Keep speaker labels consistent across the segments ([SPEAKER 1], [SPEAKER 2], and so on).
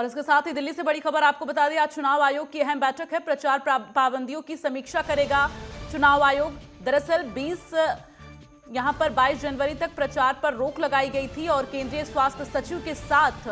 [SPEAKER 1] और इसके साथ ही दिल्ली से बड़ी खबर आपको बता दें, आज चुनाव आयोग की अहम बैठक है। प्रचार पाबंदियों की समीक्षा करेगा चुनाव आयोग। दरअसल 22 जनवरी तक प्रचार पर रोक लगाई गई थी और केंद्रीय स्वास्थ्य सचिव के साथ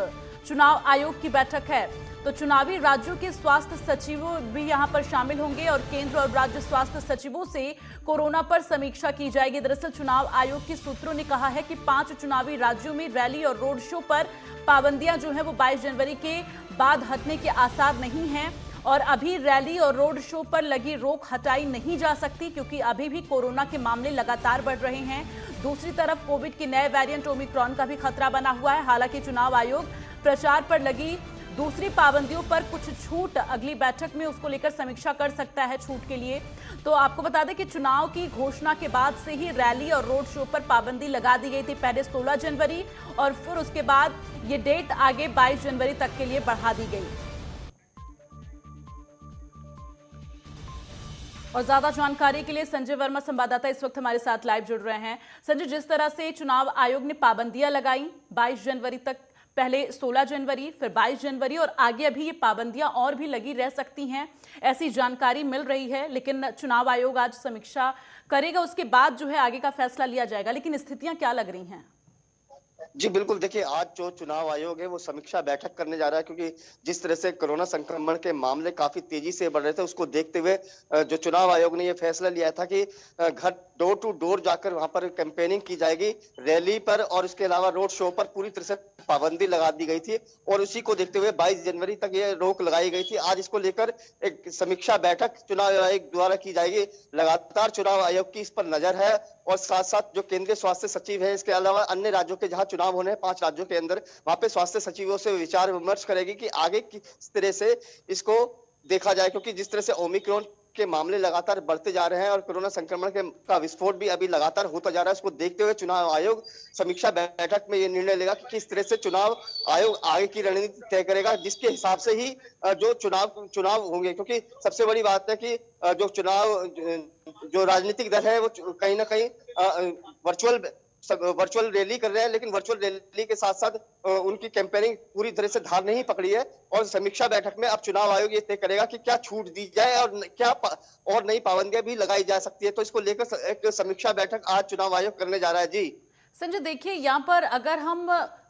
[SPEAKER 1] चुनाव आयोग की बैठक है। तो चुनावी राज्यों के स्वास्थ्य सचिवों भी यहां पर शामिल होंगे और केंद्र और राज्य स्वास्थ्य सचिवों से कोरोना पर समीक्षा की जाएगी। दरअसल चुनाव आयोग के सूत्रों ने कहा है कि 5 चुनावी राज्यों में रैली और रोड शो पर पाबंदियां जो है वो 22 जनवरी के बाद हटने के आसार नहीं हैं और अभी रैली और रोड शो पर लगी रोक हटाई नहीं जा सकती, क्योंकि अभी भी कोरोना के मामले लगातार बढ़ रहे हैं। दूसरी तरफ कोविड के नए वेरिएंट ओमिक्रॉन का भी खतरा बना हुआ है। हालांकि चुनाव आयोग प्रचार पर लगी दूसरी पाबंदियों पर कुछ छूट अगली बैठक में उसको लेकर समीक्षा कर सकता है छूट के लिए। तो आपको बता दें कि चुनाव की घोषणा के बाद से ही रैली और रोड शो पर पाबंदी लगा दी गई थी, पहले 16 जनवरी और फिर उसके बाद ये डेट आगे 22 जनवरी तक के लिए बढ़ा दी गई। और ज्यादा जानकारी के लिए संजय वर्मा संवाददाता इस वक्त हमारे साथ लाइव जुड़ रहे हैं। संजय, जिस तरह से चुनाव आयोग ने पाबंदियां लगाई 22 जनवरी तक, पहले 16 जनवरी फिर 22 जनवरी और आगे अभी ये पाबंदियां और भी लगी रह सकती हैं, ऐसी जानकारी मिल रही है। लेकिन चुनाव आयोग आज समीक्षा करेगा, उसके बाद जो है आगे का फैसला लिया जाएगा। लेकिन स्थितियां क्या लग रही हैं?
[SPEAKER 2] जी बिल्कुल, देखिए आज जो चुनाव आयोग है वो समीक्षा बैठक करने जा रहा है, क्योंकि जिस तरह से कोरोना संक्रमण के मामले काफी तेजी से बढ़ रहे थे, उसको देखते हुए जो चुनाव आयोग ने ये फैसला लिया था कि घर डोर टू डोर जाकर वहां पर कैंपेनिंग की जाएगी, रैली पर और इसके अलावा रोड शो पर पूरी तरह से पाबंदी लगा दी गई थी और उसी को देखते हुए 22 जनवरी तक ये रोक लगाई गई थी। आज इसको लेकर एक समीक्षा बैठक चुनाव आयोग द्वारा की जाएगी। लगातार चुनाव आयोग की इस पर नजर है और साथ साथ जो केंद्रीय स्वास्थ्य सचिव है, इसके अलावा अन्य राज्यों के जहां चुनाव होने हैं 5 राज्यों के अंदर, वहां पे स्वास्थ्य सचिवों से विचार विमर्श करेगी कि आगे किस तरह से इसको देखा जाए, क्योंकि जिस तरह से ओमिक्रॉन के मामले लगातार बढ़ते जा रहे हैं और कोरोना संक्रमण का विस्फोट भी अभी लगातार होता जा रहा है। उसको देखते हुए चुनाव आयोग समीक्षा बैठक में यह निर्णय लेगा कि किस तरह से चुनाव आयोग आगे की रणनीति तय करेगा, जिसके हिसाब से ही जो चुनाव होंगे। क्योंकि सबसे बड़ी बात है कि जो राजनीतिक दल है वो कहीं ना कहीं वर्चुअल रैली कर रहे हैं, लेकिन वर्चुअल रैली के साथ साथ उनकी कैंपेनिंग पूरी तरह से धार नहीं पकड़ी है। और समीक्षा बैठक में अब चुनाव आयोग ये तय करेगा कि क्या छूट दी जाए और क्या और नई पाबंदियां भी लगाई जा सकती है। तो इसको लेकर एक समीक्षा बैठक आज चुनाव आयोग करने जा रहा है। जी
[SPEAKER 1] संजय, देखिए यहाँ पर अगर हम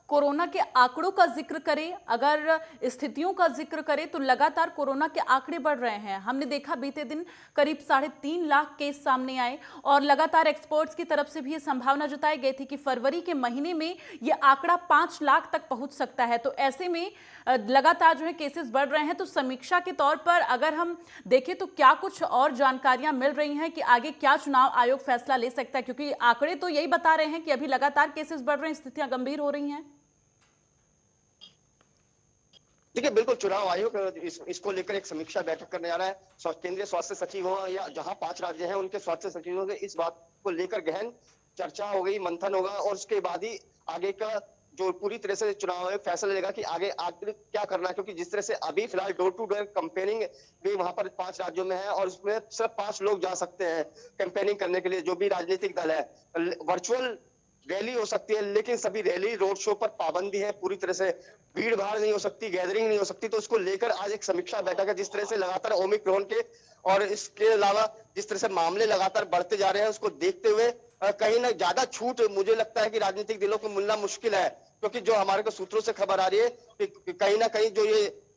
[SPEAKER 1] कोरोना के आंकड़ों का जिक्र करें, अगर स्थितियों का जिक्र करें, तो लगातार कोरोना के आंकड़े बढ़ रहे हैं। हमने देखा बीते दिन करीब 3.5 लाख केस सामने आए और लगातार एक्सपर्ट्स की तरफ से भी ये संभावना जताई गई थी कि फरवरी के महीने में ये आंकड़ा 5 लाख तक पहुंच सकता है। तो ऐसे में लगातार जो है केसेस बढ़ रहे हैं। तो समीक्षा के तौर पर अगर हम देखें तो क्या कुछ और जानकारियां मिल रही हैं कि आगे क्या चुनाव आयोग फैसला ले सकता है, क्योंकि आंकड़े तो यही बता रहे हैं कि अभी लगातार केसेस बढ़ रहे हैं, स्थितियां गंभीर हो रही हैं।
[SPEAKER 2] देखिए बिल्कुल, चुनाव आयोग इसको लेकर एक समीक्षा बैठक करने जा रहा है। केंद्रीय स्वास्थ्य सचिव हो या जहां 5 राज्य हैं उनके स्वास्थ्य सचिवों से इस बात को लेकर गहन चर्चा हो गई, मंथन होगा और उसके बाद ही आगे का जो पूरी तरह से चुनाव आयोग फैसला लेगा कि आगे क्या करना है। क्योंकि जिस तरह से अभी फिलहाल डोर टू डोर कैंपेनिंग भी वहां पर 5 राज्यों में है और उसमें सिर्फ 5 लोग जा सकते हैं कैंपेनिंग करने के लिए, जो भी राजनीतिक दल है। वर्चुअल रैली हो सकती है, लेकिन सभी रैली रोड शो पर पाबंदी है, पूरी तरह से भीड़ भाड़ नहीं हो सकती, गैदरिंग नहीं हो सकती। तो उसको लेकर आज एक समीक्षा बैठक है। जिस तरह से लगातार ओमिक्रॉन के और इसके अलावा जिस तरह से मामले लगातार बढ़ते जा रहे हैं, उसको देखते हुए कहीं ना ज्यादा छूट मुझे लगता है कि राजनीतिक दलों को मिलना मुश्किल है। क्योंकि जो हमारे को सूत्रों से खबर आ रही है कि कहीं ना कहीं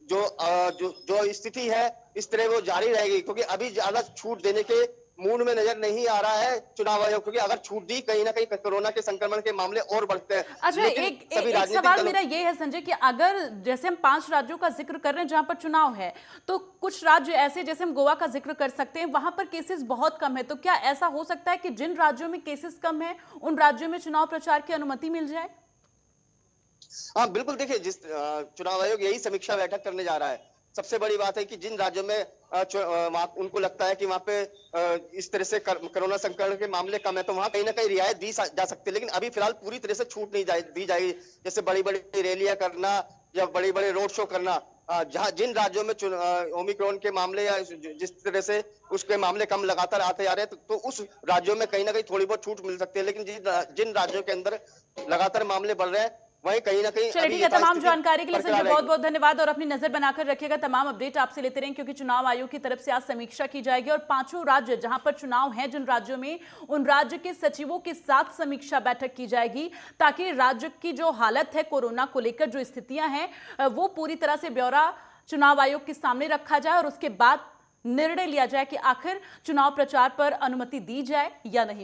[SPEAKER 2] जो स्थिति है इस तरह वो जारी रहेगी, क्योंकि अभी ज्यादा छूट देने के मूड में नजर नहीं आ रहा है चुनाव आयोग। क्योंकि अगर छूट दी कहीं ना कहीं कोरोना के संक्रमण के मामले और बढ़ते हैं।
[SPEAKER 1] अच्छा, एक सवाल मेरा ये है संजय कि अगर जैसे हम 5 राज्यों का जिक्र कर रहे हैं जहां पर चुनाव है, तो कुछ राज्य ऐसे जैसे हम गोवा का जिक्र कर सकते हैं, वहां पर केसेस बहुत कम है। तो क्या ऐसा हो सकता है कि जिन राज्यों में केसेस कम है उन राज्यों में चुनाव प्रचार की अनुमति मिल जाए?
[SPEAKER 2] हाँ बिल्कुल, देखिए जिस चुनाव आयोग यही समीक्षा बैठक करने जा रहा है। सबसे बड़ी बात है कि जिन राज्यों में उनको लगता है कि वहां पे इस तरह से कोरोना संक्रमण के मामले कम है, तो वहां कहीं ना कहीं रियायत दी जा सकती है। लेकिन अभी फिलहाल पूरी तरह से छूट नहीं दी जाएगी। जैसे बड़ी बड़ी रैलियां करना या बड़े बड़े रोड शो करना, जहां जिन राज्यों में ओमिक्रॉन के मामले या जिस तरह से उसके मामले कम लगातार आते जा रहे हैं, तो उस राज्यों में कहीं ना कहीं थोड़ी बहुत छूट मिल सकती है। लेकिन जिन राज्यों के अंदर लगातार मामले बढ़ रहे हैं, वहीं कहीं ना कहीं
[SPEAKER 1] चलिए
[SPEAKER 2] अभी
[SPEAKER 1] ठीक है,
[SPEAKER 2] यथास्थिति
[SPEAKER 1] तमाम जानकारी के लिए
[SPEAKER 2] बरकरार
[SPEAKER 1] संजय बहुत
[SPEAKER 2] रहेगी।
[SPEAKER 1] बहुत धन्यवाद और अपनी नजर बनाकर रखिएगा। तमाम अपडेट आपसे लेते रहेंगे क्योंकि चुनाव आयोग की तरफ से आज समीक्षा की जाएगी और पांचों राज्य जहां पर चुनाव हैं, जिन राज्यों में, उन राज्य के सचिवों के साथ समीक्षा बैठक की जाएगी ताकि राज्य की जो हालत है कोरोना को लेकर, जो स्थितियां हैं, वो पूरी तरह से ब्यौरा चुनाव आयोग के सामने रखा जाए और उसके बाद निर्णय लिया जाए कि आखिर चुनाव प्रचार पर अनुमति दी जाए या नहीं।